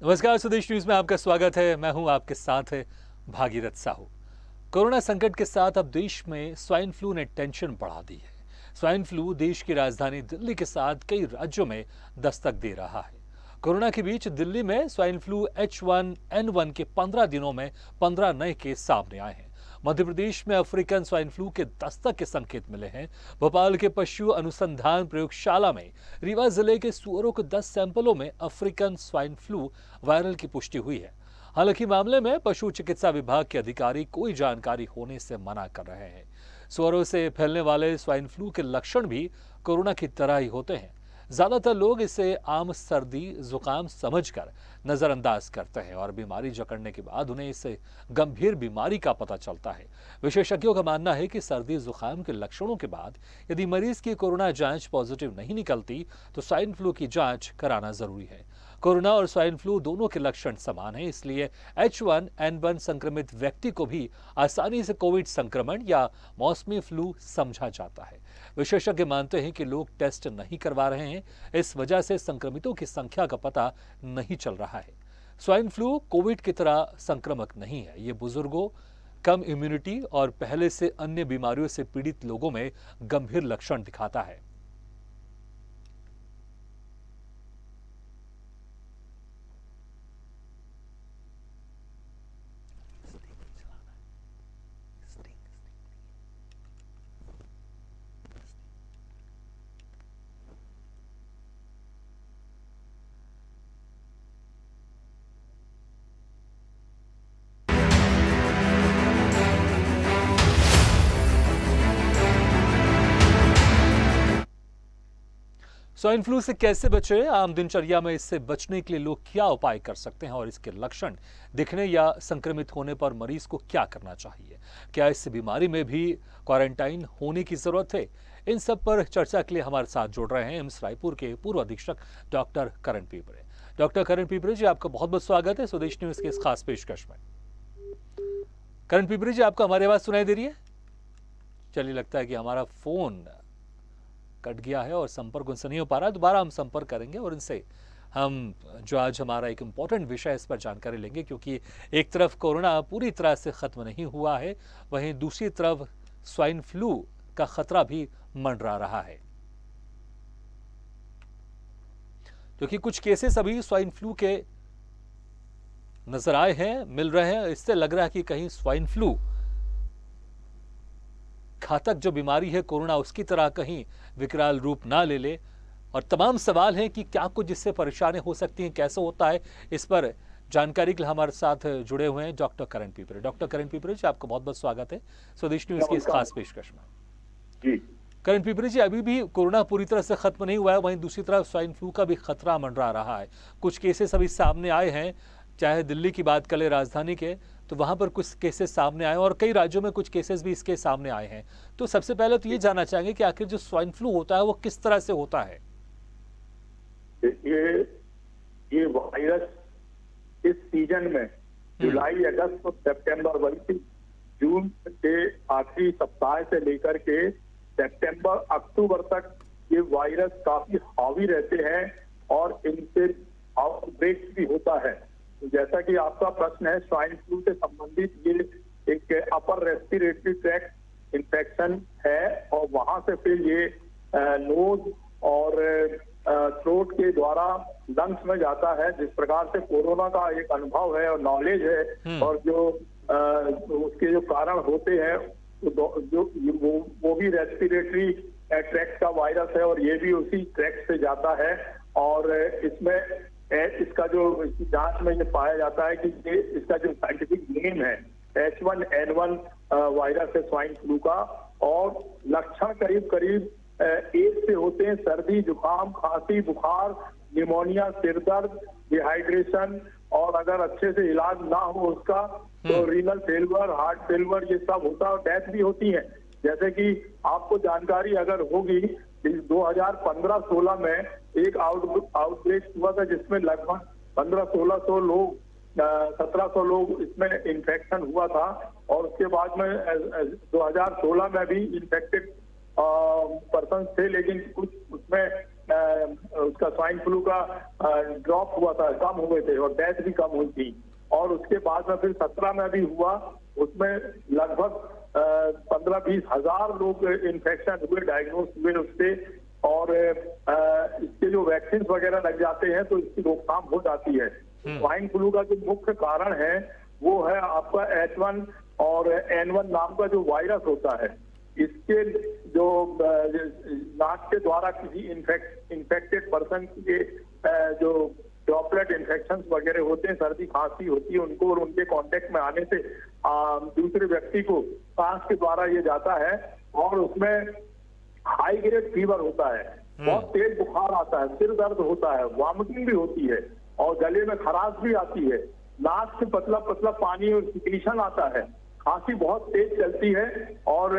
नमस्कार, स्वदेश न्यूज में आपका स्वागत है। मैं हूं आपके साथ है भागीरथ साहू। कोरोना संकट के साथ अब देश में स्वाइन फ्लू ने टेंशन बढ़ा दी है। स्वाइन फ्लू देश की राजधानी दिल्ली के साथ कई राज्यों में दस्तक दे रहा है। कोरोना के बीच दिल्ली में स्वाइन फ्लू H1N1 के 15 दिनों में 15 नए केस सामने आए हैं। मध्य प्रदेश में अफ्रीकन स्वाइन फ्लू के दस्तक के संकेत मिले हैं। भोपाल के पशु अनुसंधान प्रयोगशाला में रीवा जिले के सुअरों के 10 सैंपलों में अफ्रीकन स्वाइन फ्लू वायरल की पुष्टि हुई है। हालांकि मामले में पशु चिकित्सा विभाग के अधिकारी कोई जानकारी होने से मना कर रहे हैं। सुअरों से फैलने वाले स्वाइन फ्लू के लक्षण भी कोरोना की तरह ही होते हैं। ज्यादातर लोग इसे आम सर्दी जुकाम समझकर नजरअंदाज करते हैं और बीमारी जकड़ने के बाद उन्हें इससे गंभीर बीमारी का पता चलता है। विशेषज्ञों का मानना है कि सर्दी जुकाम के लक्षणों के बाद यदि मरीज की कोरोना जांच पॉजिटिव नहीं निकलती तो स्वाइन फ्लू की जांच कराना जरूरी है। कोरोना और स्वाइन फ्लू दोनों के लक्षण समान हैं, इसलिए H1N1 संक्रमित व्यक्ति को भी आसानी से कोविड संक्रमण या मौसमी फ्लू समझा जाता है। विशेषज्ञ मानते हैं कि लोग टेस्ट नहीं करवा रहे हैं, इस वजह से संक्रमितों की संख्या का पता नहीं चल रहा है। स्वाइन फ्लू कोविड की तरह संक्रामक नहीं है। ये बुजुर्गों, कम इम्यूनिटी और पहले से अन्य बीमारियों से पीड़ित लोगों में गंभीर लक्षण दिखाता है। स्वाइन फ्लू से कैसे बचें? आम दिनचर्या में इससे बचने के लिए लोग क्या उपाय कर सकते हैं और इसके लक्षण दिखने या संक्रमित होने पर मरीज को क्या करना चाहिए? क्या इस बीमारी में भी क्वारंटाइन होने की जरूरत है? इन सब पर चर्चा के लिए हमारे साथ जुड़ रहे हैं एम्स रायपुर के पूर्व अधीक्षक डॉक्टर करण पीपरे। डॉक्टर करण पीपरे जी, आपका बहुत बहुत स्वागत है स्वदेश न्यूज के इस खास पेशकश में। करण पीपरे जी, आपको हमारी आवाज सुनाई दे रही है? चलिए, लगता है कि हमारा फोन कट गया है और संपर्क उनसे नहीं हो पा रहा। दोबारा हम संपर्क करेंगे और इनसे हम जो आज हमारा एक इम्पोर्टेंट विषय इस पर जानकारी लेंगे, क्योंकि एक तरफ कोरोना पूरी तरह से खत्म नहीं हुआ है, वहीं दूसरी तरफ स्वाइन फ्लू का खतरा भी मंडरा रहा है, क्योंकि कुछ केसेस अभी स्वाइन फ्लू के नजर आए हैं, मिल रहे हैं। इससे लग रहा है कि कहीं स्वाइन फ्लू घातक जो बीमारी है कोरोना, उसकी तरह कहीं विकराल रूप ना ले ले। और तमाम सवाल हैं कि क्या कुछ जिससे परेशानी हो सकती है, कैसे होता है। इस पर जानकारी के लिए हमारे साथ जुड़े हुए हैं डॉक्टर करण पीपरे। डॉक्टर करण पीपरे जी, आपका बहुत बहुत स्वागत है स्वदेश न्यूज की इस खास पेशकश में। जी करण पीपरे जी, अभी भी कोरोना पूरी तरह से खत्म नहीं हुआ है, वहीं दूसरी तरफ स्वाइन फ्लू का भी खतरा मंडरा रहा है। कुछ केसेस अभी सामने आए हैं, चाहे दिल्ली की बात करें, राजधानी के, तो वहां पर कुछ केसेस सामने आए और कई राज्यों में कुछ केसेस भी इसके सामने आए हैं। तो सबसे पहले तो ये जानना चाहेंगे कि आखिर जो स्वाइन फ्लू होता है वो किस तरह से होता है? ये वायरस इस सीजन में जुलाई, अगस्त और सितंबर, बल्कि जून के आखिरी सप्ताह से लेकर के सितंबर, अक्टूबर तक ये वायरस काफी हावी रहते हैं और इनसे आउटब्रेक भी होता है। तो जैसा कि आपका प्रश्न है, स्वाइन फ्लू से संबंधित ये एक अपर रेस्पिरेटरी ट्रैक्ट इन्फेक्शन है और वहां से फिर ये नोज और थ्रोट के द्वारा लंग्स में जाता है। जिस प्रकार से कोरोना का एक अनुभव है और नॉलेज है और जो उसके जो कारण होते हैं, जो वो भी रेस्पिरेटरी ट्रैक्ट का वायरस है और ये भी उसी ट्रैक्ट से जाता है। और इसमें इसका जो जांच में ये पाया जाता है कि ये इसका जो साइंटिफिक नेम है H1N1 वायरस है स्वाइन फ्लू का। और लक्षण करीब करीब एक से होते हैं: सर्दी, जुकाम, खांसी, बुखार, निमोनिया, सिर दर्द, डिहाइड्रेशन, और अगर अच्छे से इलाज ना हो उसका तो रीनल फेलवर, हार्ट फेलवर, ये सब होता है और डेथ भी होती है। जैसे कि आपको जानकारी अगर होगी, 2015-16 में एक आउटब्रेक हुआ था जिसमें लगभग 1500-1600 लोग, 1700 लोग इसमें इन्फेक्शन हुआ था। और उसके बाद में 2016 में भी इन्फेक्टेड पर्सन थे, लेकिन कुछ उसमें उसका स्वाइन फ्लू का ड्रॉप हुआ था, कम हुए थे और डेथ भी कम हुई थी। और उसके बाद में फिर 17 में भी हुआ, उसमें लगभग 15-20 हजार लोग इन्फेक्शन हुए, डायग्नोस हुए उससे। और इसके जो वैक्सीन वगैरह लग जाते हैं तो इसकी रोकथाम हो जाती है। स्वाइन फ्लू का जो मुख्य कारण है वो है आपका H1 और N1 नाम का जो वायरस होता है। इसके जो नाक के द्वारा किसी इन्फेक्टेड पर्सन के जो ड्रॉपलेट इन्फेक्शन वगैरह होते हैं, सर्दी खांसी होती है उनको, और उनके कांटेक्ट में आने से दूसरे व्यक्ति को सांस के द्वारा ये जाता है और उसमें हाई ग्रेड फीवर होता है, बहुत तेज बुखार आता है, सिर दर्द होता है, वॉमिटिंग भी होती है और गले में खराश भी आती है, नाक से पतला पतला पानी और सिक्रीशन आता है, खांसी बहुत तेज चलती है और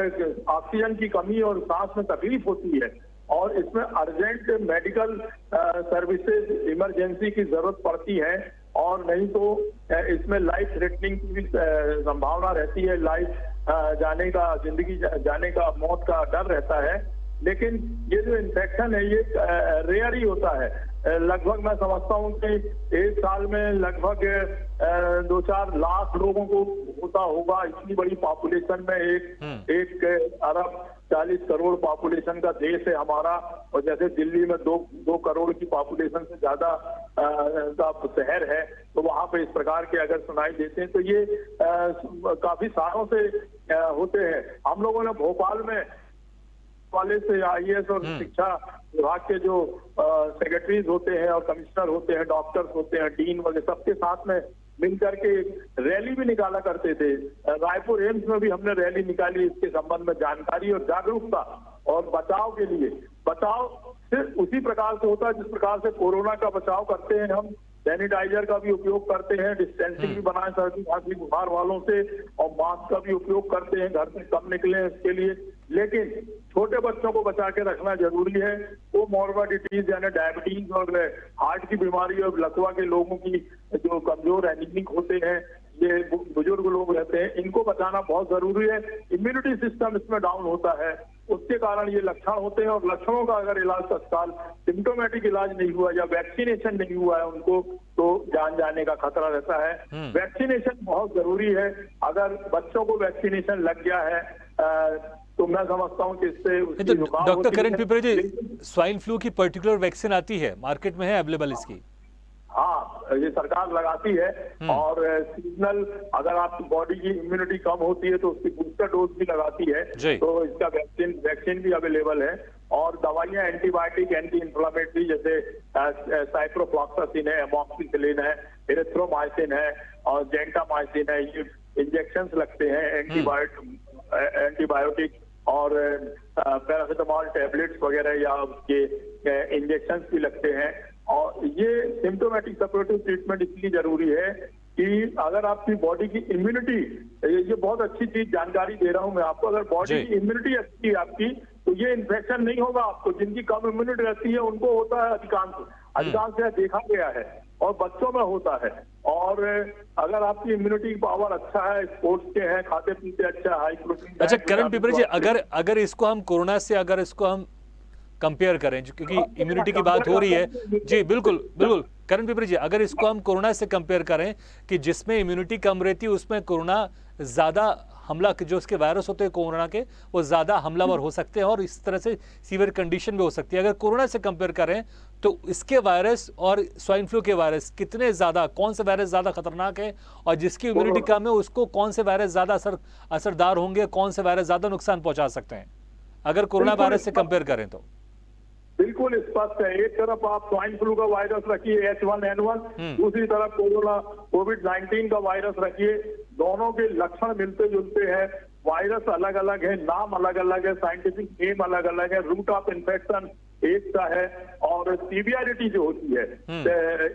ऑक्सीजन की कमी और सांस में तकलीफ होती है। और इसमें अर्जेंट मेडिकल सर्विसेज इमरजेंसी की जरूरत पड़ती है और नहीं तो इसमें लाइफ थ्रेटनिंग की भी संभावना रहती है, लाइफ जाने का, जिंदगी जाने का, मौत का डर रहता है। लेकिन ये जो इन्फेक्शन है ये रेयर ही होता है। लगभग मैं समझता हूँ कि एक साल में लगभग 2-4 लाख लोगों को होता होगा। इतनी बड़ी पॉपुलेशन में एक अरब 40 करोड़ पॉपुलेशन का देश है हमारा, और जैसे दिल्ली में 2 करोड़ की पॉपुलेशन से ज्यादा का शहर है, तो वहां पे इस प्रकार के अगर सुनाई देते हैं तो ये काफी सालों से होते हैं। हम लोगों ने भोपाल में कॉलेज से IAS और शिक्षा विभाग के जो सेक्रेटरीज होते हैं और कमिश्नर होते हैं, डॉक्टर्स होते हैं, डीन वगैरह, सबके साथ में मिलकर के रैली भी निकाला करते थे। रायपुर एम्स में भी हमने रैली निकाली इसके संबंध में, जानकारी और जागरूकता और बचाव के लिए। बचाव सिर्फ उसी प्रकार से होता है जिस प्रकार से कोरोना का बचाव करते हैं हम, सैनिटाइजर का भी उपयोग करते हैं, डिस्टेंसिंग भी बनाए सर्दी खांसी बुखार वालों से, और मास्क का भी उपयोग करते हैं, घर से कम निकले इसके लिए। लेकिन छोटे बच्चों को बचा के रखना जरूरी है। वो मॉर्बिडिटीज यानी डायबिटीज और हार्ट की बीमारी और लकवा के लोगों की जो कमजोर एनीमिक होते हैं, ये बुजुर्ग लोग रहते हैं, इनको बचाना बहुत जरूरी है। इम्यूनिटी सिस्टम इसमें डाउन होता है, उसके कारण ये लक्षण होते हैं। और लक्षणों का अगर इलाज तत्काल सिम्टोमेटिक इलाज नहीं हुआ या वैक्सीनेशन नहीं हुआ है उनको, तो जान जाने का खतरा रहता है। वैक्सीनेशन बहुत जरूरी है। अगर बच्चों को वैक्सीनेशन लग गया है तो मैं समझता हूँ कि इससे तो डॉक्टर करण पिपरे जी, स्वाइन फ्लू की पर्टिकुलर वैक्सीन आती है, मार्केट में है अवेलेबल इसकी? हाँ, ये सरकार लगाती है। और सीजनल अगर आपकी बॉडी की इम्यूनिटी कम होती है तो उसकी बूस्टर डोज भी लगाती है, तो इसका वैक्सीन भी अवेलेबल है। और दवाइयां एंटीबायोटिक, एंटी इंफ्लेमेटरी, जैसे साइप्रोफ्लॉक्सासिन है, एमॉक्सिसिलिन है, एरिथ्रोमाइसिन है और जेंटामाइसिन है, ये इंजेक्शंस लगते हैं एंटीबायोटिक और पैरासिटामोल टैबलेट्स वगैरह या उसके इंजेक्शंस भी लगते हैं। और ये सिम्टोमेटिक सपोर्टिव ट्रीटमेंट इसलिए जरूरी है कि अगर आपकी बॉडी की इम्यूनिटी, ये बहुत अच्छी चीज जानकारी दे रहा हूं मैं आपको, अगर बॉडी की इम्यूनिटी अच्छी है आपकी तो ये इन्फेक्शन नहीं होगा आपको। जिनकी कम इम्यूनिटी रहती है उनको होता है अधिकांश देखा गया है और बच्चों में होता है। और अगर आपकी इम्यूनिटी पावर अच्छा है, स्पोर्ट्स के हैं, खाते पीते अच्छा, हाई प्रोटीन। अच्छा करण पिपरे जी, अगर इसको हम कोरोना से अगर इसको हम कंपेयर करें, क्योंकि इम्यूनिटी की बात हो रही है जी, बिल्कुल बिल्कुल करण पिपरे जी, अगर इसको हम कोरोना से कंपेयर करें कि जिसमें इम्यूनिटी कम रहती है उसमें कोरोना ज्यादा हमला, जो उसके वायरस होते हैं कोरोना के, वो ज्यादा हमलावर हो सकते हैं और इस तरह से सीवियर कंडीशन भी हो सकती है। अगर कोरोना से कंपेयर करें तो इसके वायरस और स्वाइन फ्लू के वायरस कितने ज्यादा, कौन से वायरस ज्यादा खतरनाक है, और जिसकी इम्यूनिटी कम है उसको कौन से वायरस ज्यादा असरदार होंगे, कौन से वायरस ज्यादा नुकसान पहुंचा सकते हैं अगर कोरोना वायरस से कंपेयर करें तो? बिल्कुल स्पष्ट है। एक तरफ आप स्वाइन फ्लू का वायरस रखिए H1N1, दूसरी तरफ कोविड-19 का वायरस रखिए, दोनों के लक्षण मिलते जुलते हैं, वायरस अलग अलग है, नाम अलग अलग है, साइंटिफिक नेम अलग अलग है, रूट ऑफ इन्फेक्शन एक सा है, और सीवियरिटी जो होती है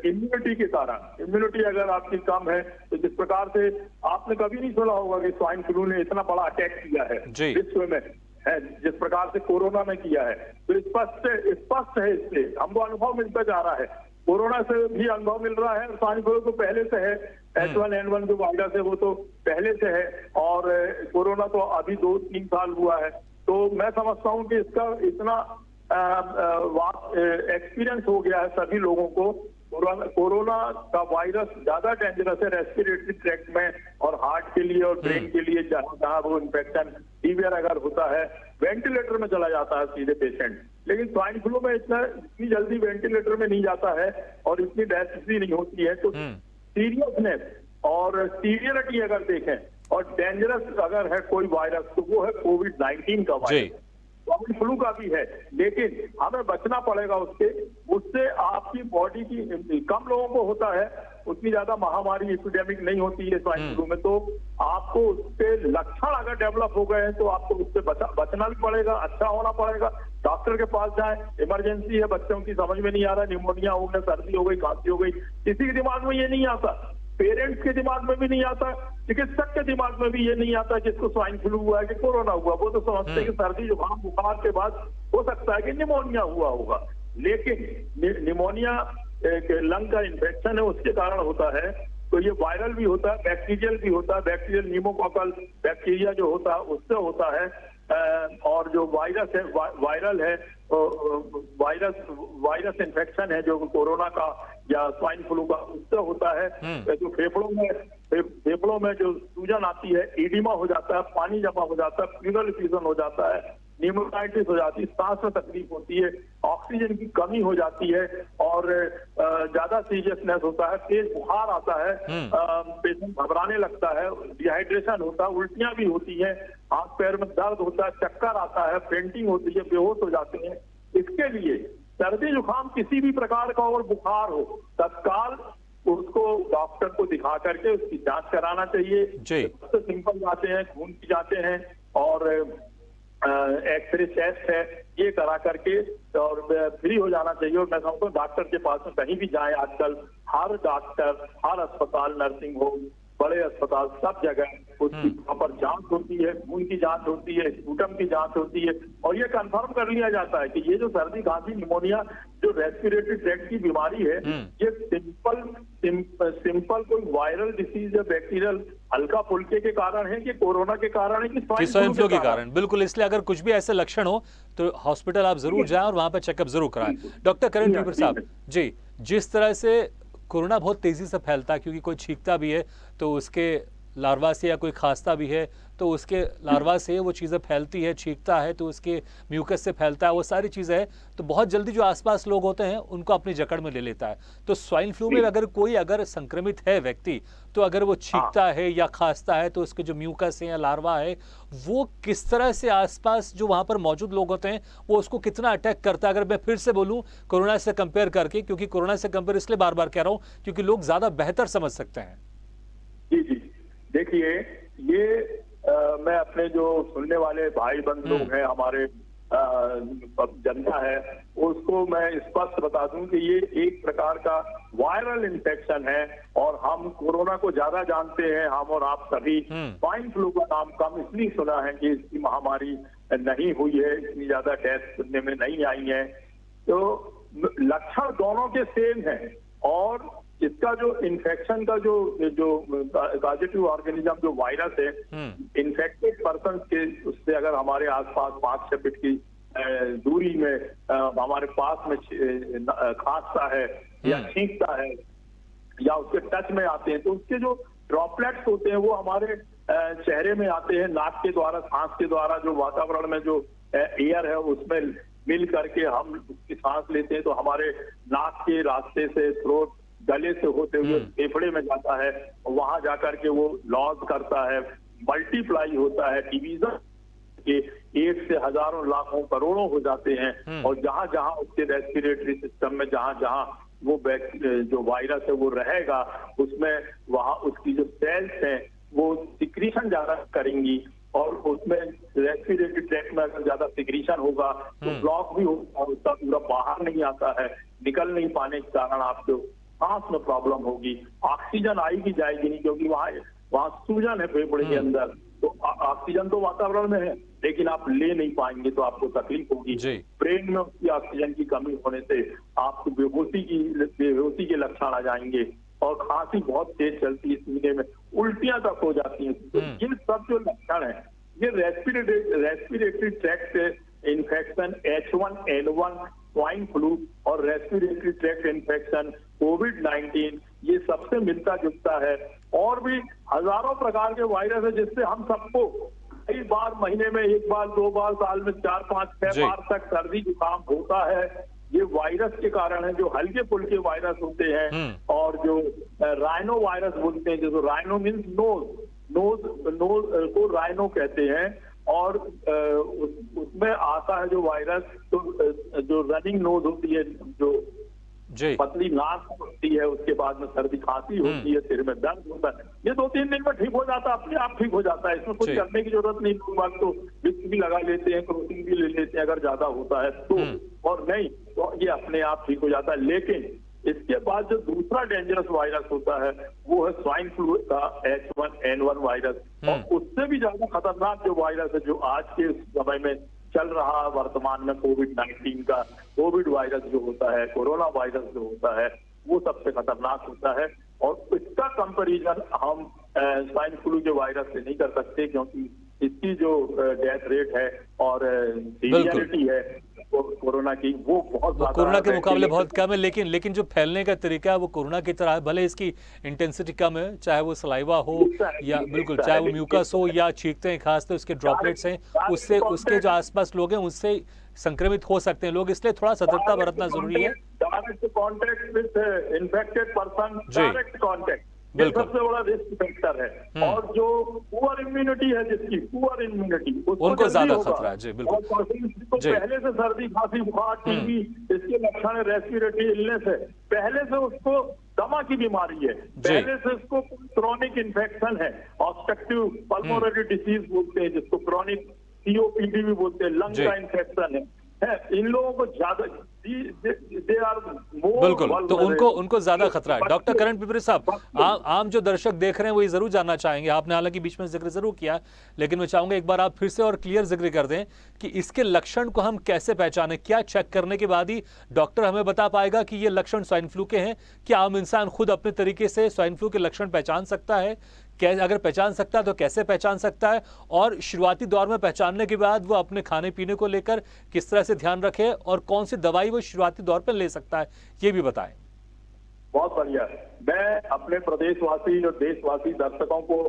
इम्यूनिटी की तरह, इम्यूनिटी अगर आपकी कम है तो जिस प्रकार से आपने कभी नहीं सुना होगा कि स्वाइन फ्लू ने इतना बड़ा अटैक किया है विश्व में, है जिस प्रकार से कोरोना में किया है। तो स्पष्ट है, इससे हमको अनुभव मिलता जा रहा है। कोरोना से भी अनुभव मिल रहा है, स्वाइन फ्लू तो पहले से है, H1N1 जो वायरस है वो तो पहले से है, और कोरोना तो अभी 2-3 साल हुआ है। तो मैं समझता हूँ कि इसका इतना एक्सपीरियंस हो गया है सभी लोगों को। कोरोना का वायरस ज्यादा डेंजरस है रेस्पिरेटरी ट्रैक्ट में और हार्ट के लिए और ब्रेन के लिए, जहां जहां वो इन्फेक्शन सीवियर अगर होता है वेंटिलेटर में चला जाता है सीधे पेशेंट। लेकिन स्वाइन फ्लू में इतनी जल्दी वेंटिलेटर में नहीं जाता है और इतनी डेथ भी नहीं होती है। तो सीरियसनेस और सीवियरिटी अगर देखें और डेंजरस अगर है कोई वायरस तो वो है कोविड-19 का वायरस। स्वाइन फ्लू का भी है, लेकिन हमें बचना पड़ेगा उससे आपकी बॉडी की, कम लोगों को होता है, उतनी ज्यादा महामारी एपिडेमिक नहीं होती है स्वाइन फ्लू में। तो आपको उसके लक्षण अगर डेवलप हो गए हैं तो आपको उससे बचना भी पड़ेगा, अच्छा होना पड़ेगा, डॉक्टर के पास जाएं। इमरजेंसी है, बच्चों की समझ में नहीं आ रहा, निमोनिया हो गया, सर्दी हो गई, खांसी हो गई, किसी के दिमाग में ये नहीं आता, पेरेंट्स के दिमाग में भी नहीं आता, चिकित्सक के दिमाग में भी ये नहीं आता जिसको स्वाइन फ्लू हुआ है कि कोरोना हुआ। वो तो समझते हैं कि सर्दी जुकाम बुखार के बाद हो सकता है कि निमोनिया हुआ होगा, लेकिन निमोनिया लंग का इन्फेक्शन है उसके कारण होता है। तो ये वायरल भी होता है, बैक्टीरियल भी होता है। बैक्टीरियल न्यूमोकॉकल बैक्टीरिया जो होता है उससे होता है, और जो वायरस है वायरल है, वायरस इन्फेक्शन है जो कोरोना का या स्वाइन फ्लू का उससे होता है। जो फेफड़ों में जो सूजन आती है, एडिमा हो जाता है, पानी जमा हो जाता है, प्लूरल इफ्यूजन हो जाता है, न्यूमोनाइटिस हो जाती है, सांस में तकलीफ होती है, ऑक्सीजन की कमी हो जाती है और ज्यादा सीरियसनेस होता है, तेज बुखार आता है, पेशेंट घबराने लगता है, डिहाइड्रेशन होता है, उल्टियां भी होती हैं, हाथ पैर में दर्द होता है, चक्कर आता है, फेंटिंग होती है, बेहोश हो जाते हैं। इसके लिए सर्दी जुकाम किसी भी प्रकार का और बुखार हो, तत्काल उसको डॉक्टर को दिखा करके उसकी जांच कराना चाहिए। सबसे सिंपल जांचें हैं, खून की जांचें हैं और एक्सरे टेस्ट है, ये करा करके और फ्री हो जाना चाहिए। और मैं कहूँगा डॉक्टर के पास में कहीं भी जाएं, आजकल हर डॉक्टर, हर अस्पताल, नर्सिंग होम, बड़े अस्पताल, सब जगह उसकी प्रॉपर जांच होती है, खून की जांच होती है, स्पूटम की जांच होती है और ये कंफर्म कर लिया जाता है कि ये जो सर्दी खांसी निमोनिया जो रेस्पिरेटरी ट्रैक्ट की बीमारी है, ये सिंपल कोई वायरल डिसीज या बैक्टीरियल हल्का फुल्के के कारण है कि कोरोना के कारण है कि स्वाइन फ्लू के कारण। बिल्कुल, इसलिए अगर कुछ भी ऐसे लक्षण हो तो हॉस्पिटल आप जरूर जाएं और वहां पर चेकअप जरूर कराएं। डॉक्टर करण ट्रिपर साहब जी, जिस तरह से कोरोना बहुत तेजी से फैलता है, क्योंकि कोई छींकता भी है तो उसके लार्वा से, या कोई खांसता भी है तो उसके लार्वा से वो चीज़ें फैलती है, छींकता है तो उसके म्यूकस से फैलता है, वो सारी चीज़ें हैं, तो बहुत जल्दी जो आसपास लोग होते हैं उनको अपनी जकड़ में ले लेता है। तो स्वाइन फ्लू में अगर कोई संक्रमित है व्यक्ति, तो अगर वो छींकता है या खांसता है तो उसके जो म्यूकस है या लार्वा है वो किस तरह से आसपास जो वहां पर मौजूद लोग होते हैं वो उसको कितना अटैक करता है, अगर मैं फिर से बोलूं कोरोना से कंपेयर करके, क्योंकि कोरोना से कंपेयर इसलिए बार बार कह रहा हूं क्योंकि लोग ज्यादा बेहतर समझ सकते हैं। जी जी, देखिए ये मैं अपने जो सुनने वाले भाई बंद लोग हैं, हमारे जनता है, उसको मैं स्पष्ट बता दूं कि ये एक प्रकार का वायरल इन्फेक्शन है और हम कोरोना को ज्यादा जानते हैं, हम और आप सभी। स्वाइन फ्लू का नाम कम इसलिए सुना है कि इसकी महामारी नहीं हुई है, इतनी ज्यादा डेथ सुनने में नहीं आई है। तो लक्षण दोनों के सेम है और इसका जो इन्फेक्शन का जो पॉजिटिव ऑर्गेनिज्म जो वायरस है, इन्फेक्टेड पर्सन के उससे अगर हमारे आसपास 5-6 फीट की दूरी में हमारे पास में खांसता है या छींकता है या उसके टच में आते हैं तो उसके जो ड्रॉपलेट्स होते हैं वो हमारे चेहरे में आते हैं, नाक के द्वारा, सांस के द्वारा, जो वातावरण में जो एयर है उसमें मिल करके हम उसकी सांस लेते हैं तो हमारे नाक के रास्ते से, थ्रोट, गले से होते हुए फेफड़े में जाता है, वहां जाकर के वो लॉस करता है, मल्टीप्लाई होता है, डिवीजन के 1 से हजारों लाखों करोड़ों हो जाते हैं और जहां जहां उसके रेस्पिरेटरी सिस्टम में जहां जहां वो जो वायरस है वो रहेगा उसमें वहां उसकी जो सेल्स हैं वो सिक्रीशन ज्यादा करेंगी और उसमें रेस्पिरेटरी ट्रैक्ट में अगर ज्यादा सिक्रीशन होगा तो ब्लॉक भी होगा, उसका पूरा बाहर नहीं आता है, निकल नहीं पाने के कारण आपको सांस में प्रॉब्लम होगी, ऑक्सीजन आएगी जाएगी नहीं क्योंकि वहाँ सूजन है फेफड़े के अंदर, तो ऑक्सीजन तो वातावरण में है लेकिन आप ले नहीं पाएंगे तो आपको तकलीफ होगी। ब्रेन में उसकी ऑक्सीजन की कमी होने से आपको बेहोशी के लक्षण आ जाएंगे और खांसी बहुत तेज चलती है, सीने में उल्टियां तक हो जाती हैं। तो ये सब जो लक्षण है ये respiratory tract infection H1N1 swine flu और रेस्पिरेटरी ट्रैक्ट इन्फेक्शन कोविड-19 ये सबसे मिलता जुलता है। और भी हजारों प्रकार के वायरस है जिससे हम सबको कई बार महीने में 1 बार 2 बार, साल में 4 5 6 जी। बार तक सर्दी जुकाम होता है। ये वायरस के कारण है, जो हल्के फुल्के वायरस होते हैं और जो राइनो वायरस बोलते हैं, जो राइनो मीन्स नोज को राइनो कहते हैं। और उसमें आता है जो वायरस, तो जो रनिंग नोज होती है, जो जी पतली नाक होती है, उसके बाद में सर्दी खांसी होती है, सिर में दर्द होता है, ये 2-3 दिन में ठीक हो जाता है, अपने आप ठीक हो जाता है, इसमें कुछ जी। करने की जरूरत नहीं। लोग बात तो विक्स भी लगा लेते हैं, क्रोसिन भी ले लेते हैं अगर ज्यादा होता है तो, और नहीं तो ये अपने आप ठीक हो जाता है। लेकिन इसके बाद जो दूसरा डेंजरस वायरस होता है वो है स्वाइन फ्लू का H1N1 वायरस, और उससे भी ज्यादा खतरनाक जो वायरस है जो आज के समय में चल रहा है वर्तमान में, कोविड-19 का कोविड वायरस जो होता है, कोरोना वायरस जो होता है, वो सबसे खतरनाक होता है। और इसका कंपैरिजन हम स्वाइन फ्लू के वायरस से नहीं कर सकते, क्योंकि इसकी जो डेथ रेट है और सीवियरिटी है कोरोना की, वो बहुत वो ज्यादा कोरोना के है। मुकाबले बहुत कम है, लेकिन जो फैलने का तरीका है वो कोरोना की तरह है, भले इसकी इंटेंसिटी कम है, चाहे वो सलाइवा हो या बिल्कुल, चाहे वो म्यूकस हो या छींकते हैं खांसते हैं उसके ड्रॉपलेट्स हैं, उससे उसके जो आसपास लोग हैं उनसे संक्रमित हो सकते हैं लोग, इसलिए थोड़ा सतर्कता बरतना जरूरी है। Direct contact with infected person, जी। डायरेक्ट कॉन्टेक्ट, ये बिल्कुल। सबसे बड़ा रिस्क फैक्टर है। और जो पुअर इम्यूनिटी है, जिसकी पुअर इम्यूनिटी, उनको ज्यादा खतरा है। जी बिल्कुल। और जिसको जी। पहले से सर्दी खांसी बुखार टीबी इसके लक्षण है, रेस्पिरेटरी इलनेस है, पहले से उसको दमा की बीमारी है, पहले से उसको क्रोनिक इन्फेक्शन है, ऑब्स्ट्रक्टिव पल्मोनरी डिसीज बोलते हैं जिसको, क्रोनिक COPD भी बोलते हैं, लंग का इन्फेक्शन है, इन लोगों को ज्यादा दे आर मोर, बिल्कुल, तो उनको ज्यादा खतरा है। डॉक्टर करण पिपरी साहब, आम जो दर्शक देख रहे हैं वो ये जरूर जानना चाहेंगे, आपने हालांकि बीच में जिक्र जरूर किया, लेकिन मैं चाहूंगा एक बार आप फिर से और क्लियर जिक्र कर दें कि इसके लक्षण को हम कैसे पहचानें, क्या चेक करने के बाद ही डॉक्टर हमें बता पाएगा कि ये लक्षण स्वाइन फ्लू के हैं? क्या आम इंसान खुद अपने तरीके से स्वाइन फ्लू के लक्षण पहचान सकता है? अगर पहचान सकता है तो कैसे पहचान सकता है? और शुरुआती दौर में पहचानने के बाद वो अपने खाने पीने को लेकर किस तरह से ध्यान रखे और कौन सी दवाई वो शुरुआती दौर पर ले सकता है, ये भी बताएं। बहुत बढ़िया। मैं अपने प्रदेशवासी और देशवासी दर्शकों को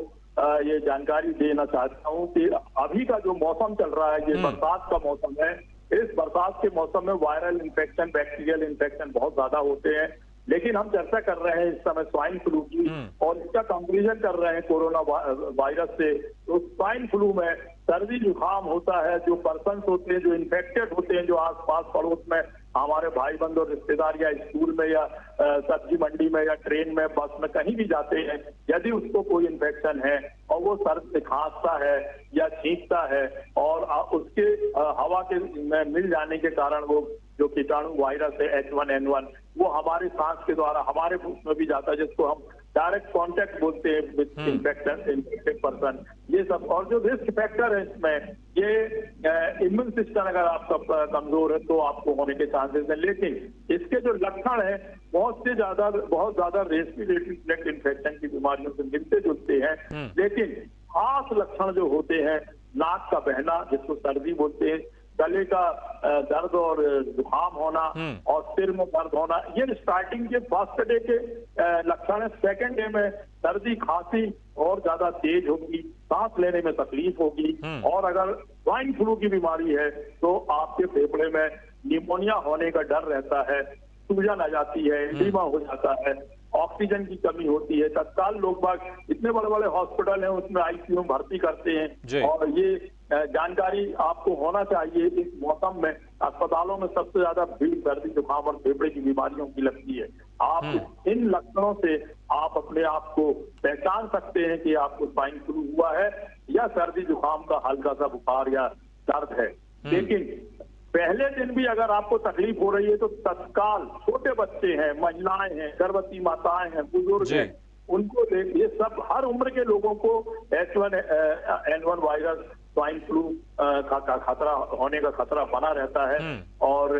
ये जानकारी देना चाहता हूँ कि अभी का जो मौसम चल रहा है, ये बरसात का मौसम है। इस बरसात के मौसम में वायरल इन्फेक्शन, बैक्टीरियल इन्फेक्शन बहुत ज्यादा होते हैं, लेकिन हम चर्चा कर रहे हैं इस समय स्वाइन फ्लू की, और इसका कंपैरिजन कर रहे हैं कोरोना वायरस से। तो स्वाइन फ्लू में सर्दी जुकाम होता है, जो पर्सन होते हैं जो इन्फेक्टेड होते हैं, जो आसपास पड़ोस में हमारे भाई बंधु और रिश्तेदार या स्कूल में या सब्जी मंडी में या ट्रेन में बस में कहीं भी जाते हैं, यदि उसको कोई इन्फेक्शन है और वो सर्द से खांसता है या छींकता है और उसके हवा के में मिल जाने के कारण वो जो कीटाणु वायरस है H1N1 वो हमारे सांस के द्वारा हमारे मुंह में भी जाता है, जिसको हम डायरेक्ट कांटेक्ट बोलते हैं विद इन्फेक्टेड पर्सन। ये सब, और जो रिस्क फैक्टर है इसमें, ये इम्यून सिस्टम अगर आपका कमजोर है तो आपको होने के चांसेस हैं, लेकिन इसके जो लक्षण है बहुत ज्यादा रेस्पिरेटरी ट्रैक्ट इन्फेक्शन की बीमारियों से मिलते जुलते हैं। लेकिन खास लक्षण जो होते हैं, नाक का बहना जिसको सर्दी बोलते हैं, गले का दर्द और जुकाम होना और सिर में दर्द होना, ये स्टार्टिंग के फर्स्ट डे के लक्षण है। सेकेंड डे में सर्दी खांसी और ज्यादा तेज होगी, सांस लेने में तकलीफ होगी, और अगर स्वाइन फ्लू की बीमारी है तो आपके फेफड़े में निमोनिया होने का डर रहता है, सूजन आ जाती है, एडिमा हो जाता है, ऑक्सीजन की कमी होती है। तत्काल लोग बाग इतने बड़े बड़े हॉस्पिटल हैं उसमें ICU में भर्ती करते हैं, और ये जानकारी आपको होना चाहिए। इस मौसम में अस्पतालों में सबसे ज्यादा भीड़ सर्दी जुकाम और फेफड़े की बीमारियों की लगती है। आप इन लक्षणों से आप अपने आप को पहचान सकते हैं कि आपको स्वाइन फ्लू हुआ है या सर्दी जुकाम का हल्का सा बुखार या दर्द है। लेकिन पहले दिन भी अगर आपको तकलीफ हो रही है तो तत्काल, छोटे बच्चे हैं, महिलाएं हैं, गर्भवती माताएं हैं, बुजुर्ग हैं, उनको ये सब हर उम्र के लोगों को H1N1 वायरस स्वाइन फ्लू का खतरा होने का खतरा बना रहता है, और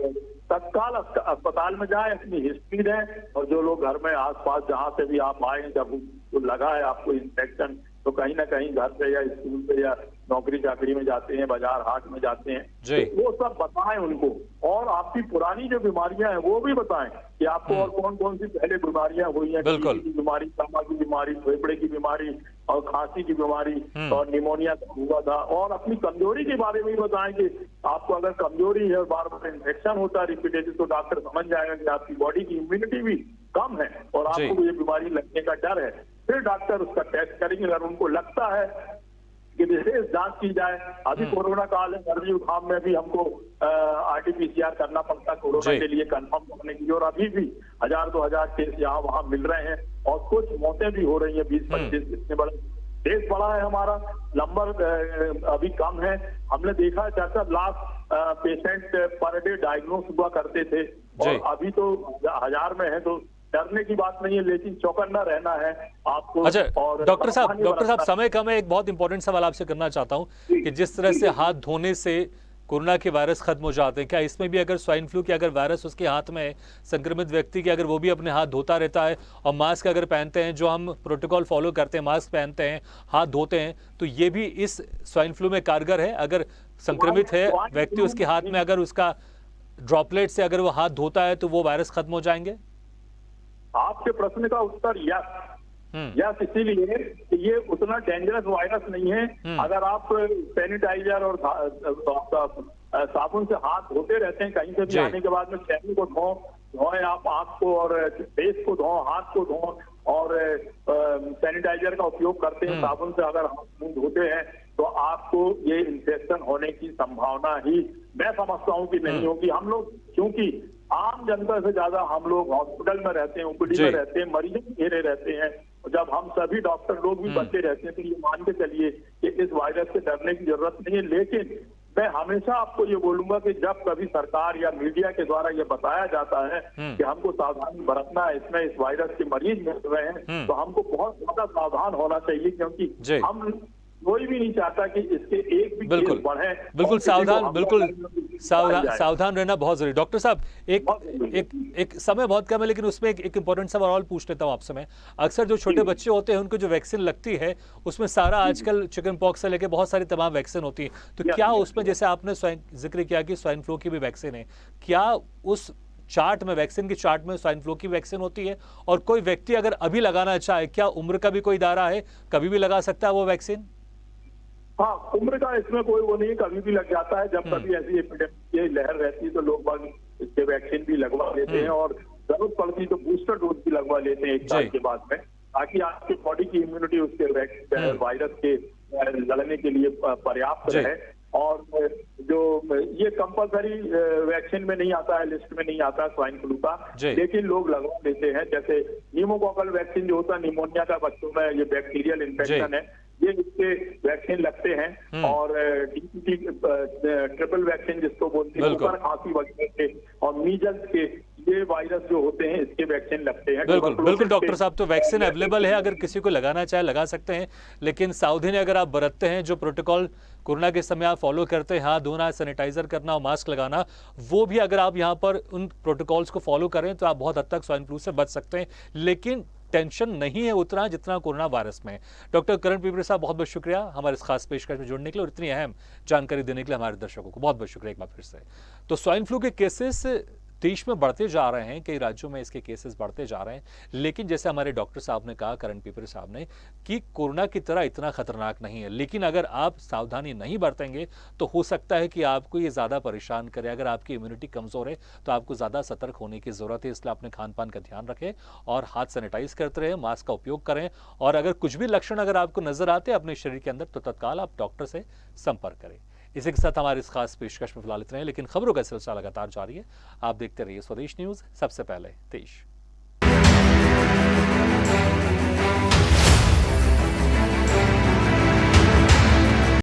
तत्काल अस्पताल में जाएं, अपनी हिस्ट्री दें, और जो लोग घर में आसपास जहां से भी आप आए, जब लगा है आपको इन्फेक्शन, तो कहीं ना कहीं घर से या स्कूल से या नौकरी चाकरी में जाते हैं, बाजार हाट में जाते हैं, जी। तो वो सब बताएं उनको, और आपकी पुरानी जो बीमारियां हैं वो भी बताएं कि आपको और कौन कौन सी पहले बीमारियां हुई हैं, बिल्कुल। की बीमारी, दमा की बीमारी, फेफड़े की बीमारी और खांसी की बीमारी और निमोनिया का हुआ था, और अपनी कमजोरी के बारे में भी बताएं कि आपको अगर कमजोरी है और बार बार इन्फेक्शन होता है रिपीटेटिव, तो डॉक्टर समझ जाएगा कि आपकी बॉडी की इम्यूनिटी भी कम है और जी। आपको ये बीमारी लगने का डर है। फिर डॉक्टर उसका टेस्ट करेंगे, अगर उनको लगता है कि विशेष जांच की जाए। अभी कोरोना काल है, सर्दी जुकाम में भी हमको RT-PCR करना पड़ता है कोरोना के लिए कंफर्म करने के लिए, और अभी भी 1000-2000 केस यहाँ वहाँ मिल रहे हैं और कुछ मौतें भी हो रही हैं, 20-25। इतने बड़े देश बड़ा है हमारा, नंबर अभी कम है। हमने देखा 4 lakh patient per day diagnose हुआ करते थे, और अभी तो 1000 में है, तो डरने की बात नहीं है, लेकिन चौकन्ना रहना है आपको। अच्छा और डॉक्टर साहब समय कम है, एक बहुत इंपॉर्टेंट सवाल आपसे करना चाहता हूं कि जिस तरह से हाथ धोने से कोरोना के वायरस खत्म हो जाते हैं, क्या इसमें भी अगर स्वाइन फ्लू के अगर वायरस उसके हाथ में है, संक्रमित व्यक्ति के, अगर वो भी अपने हाथ धोता रहता है और मास्क अगर पहनते हैं, जो हम प्रोटोकॉल फॉलो करते हैं, मास्क पहनते हैं, हाथ धोते हैं, तो ये भी इस स्वाइन फ्लू में कारगर है? अगर संक्रमित है व्यक्ति, उसके हाथ में अगर उसका ड्रॉपलेट से अगर वो हाथ धोता है तो वो वायरस खत्म हो जाएंगे? आपके प्रश्न का उत्तर यस, इसीलिए कि ये उतना डेंजरस वायरस नहीं है। अगर आप सैनिटाइजर और साबुन से हाथ धोते रहते हैं कहीं से भी आने के बाद में, चेहरे को धोएं आप, आंख को और फेस को धोएं, हाथ को धोएं, और सैनिटाइजर का उपयोग करते हैं, साबुन से अगर हाथ मुंह धोते हैं, तो आपको ये इन्फेक्शन होने की संभावना ही मैं समझता हूँ कि नहीं होगी। हम लोग क्योंकि आम जनता से ज्यादा हम लोग हॉस्पिटल में रहते हैं, OPD में रहते हैं, मरीजों के घेरे रहते हैं, और जब हम सभी डॉक्टर लोग भी बचे रहते हैं, तो ये मान के चलिए कि इस वायरस से डरने की जरूरत नहीं है। लेकिन मैं हमेशा आपको ये बोलूंगा कि जब कभी सरकार या मीडिया के द्वारा ये बताया जाता है कि हमको सावधानी बरतना है, इसमें इस वायरस के मरीज मिल रहे हैं, तो हमको बहुत ज्यादा सावधान होना चाहिए, क्योंकि हम कोई भी नहीं चाहता कि इसके एक भी केस बढ़े। बिल्कुल सावधान रहना बहुत जरूरी। डॉक्टर साहब एक समय बहुत कम है, लेकिन उसमें एक इंपॉर्टेंट सवाल और पूछ लेता हूं आपसे मैं। अक्सर जो छोटे बच्चे होते हैं उनको जो वैक्सीन लगती है, उसमें सारा आजकल चिकन पॉक्स से लेकर बहुत सारी तमाम वैक्सीन होती है, तो क्या उसमें, जैसे आपने जिक्र किया कि स्वाइन फ्लू की भी वैक्सीन है, क्या उस चार्ट में, वैक्सीन की चार्ट में स्वाइन फ्लू की वैक्सीन होती है? और कोई व्यक्ति अगर अभी लगाना चाहे, क्या उम्र का भी कोई दायरा है, कभी भी लगा सकता है वो वैक्सीन? हाँ, उम्र का इसमें कोई वो नहीं, कभी भी लग जाता है। जब कभी ऐसी एपिडेमिक की लहर रहती है तो लोग बाग इसके वैक्सीन भी लगवा लेते हैं, और जरूरत पड़ती तो बूस्टर डोज भी लगवा लेते हैं 1 साल के बाद में, ताकि आपकी बॉडी की इम्यूनिटी उसके वायरस के लड़ने के लिए पर्याप्त रहे। और जो ये कंपलसरी वैक्सीन में नहीं आता है, लिस्ट में नहीं आता है स्वाइन फ्लू का, लेकिन लोग लगवा लेते हैं। जैसे न्यूमोकॉकल वैक्सीन जो होता है निमोनिया का, बच्चों में ये बैक्टीरियल इन्फेक्शन है, ये इसके वैक्सीन लगते हैं, और DPT ट्रिपल वैक्सीन जिसको बोलते हैं, ऊपर खांसी वगैरह के और मीजल्स के, ये वायरस जो होते हैं इसके वैक्सीन लगते हैं। बिल्कुल डॉक्टर साहब, तो वैक्सीन अवेलेबल है, अगर किसी को लगाना चाहे लगा सकते हैं, लेकिन सावधानी अगर आप बरतते हैं, जो प्रोटोकॉल कोरोना के समय आप फॉलो करते हैं, हाथ धोना, सैनिटाइजर करना और मास्क लगाना, वो भी अगर आप यहाँ पर उन प्रोटोकॉल्स को फॉलो करें तो आप बहुत हद तक स्वाइन फ्लू से बच सकते हैं। लेकिन टेंशन नहीं है उतना जितना कोरोना वायरस में। डॉक्टर करण पिपरे साहब, बहुत बहुत शुक्रिया हमारे इस खास पेशकश में जुड़ने के लिए और इतनी अहम जानकारी देने के लिए हमारे दर्शकों को बहुत बहुत शुक्रिया एक बार फिर से। तो स्वाइन फ्लू के केसेस देश में बढ़ते जा रहे हैं, कई राज्यों में इसके केसेस बढ़ते जा रहे हैं, लेकिन जैसे हमारे डॉक्टर साहब ने कहा, करण पिपरे साहब ने, कि कोरोना की तरह इतना खतरनाक नहीं है। लेकिन अगर आप सावधानी नहीं बरतेंगे तो हो सकता है कि आपको ये ज़्यादा परेशान करे। अगर आपकी इम्यूनिटी कमज़ोर है तो आपको ज़्यादा सतर्क होने की ज़रूरत है। इसलिए अपने खान पान का ध्यान रखें और हाथ सैनिटाइज करते रहें, मास्क का उपयोग करें, और अगर कुछ भी लक्षण अगर आपको नजर आते हैं अपने शरीर के अंदर तो तत्काल आप डॉक्टर से संपर्क करें। इसी के साथ हमारे इस खास पेशकश में फिलहाल इतना है, लेकिन खबरों का सिलसिला लगातार जारी है। आप देखते रहिए स्वदेश न्यूज़, सबसे पहले देश।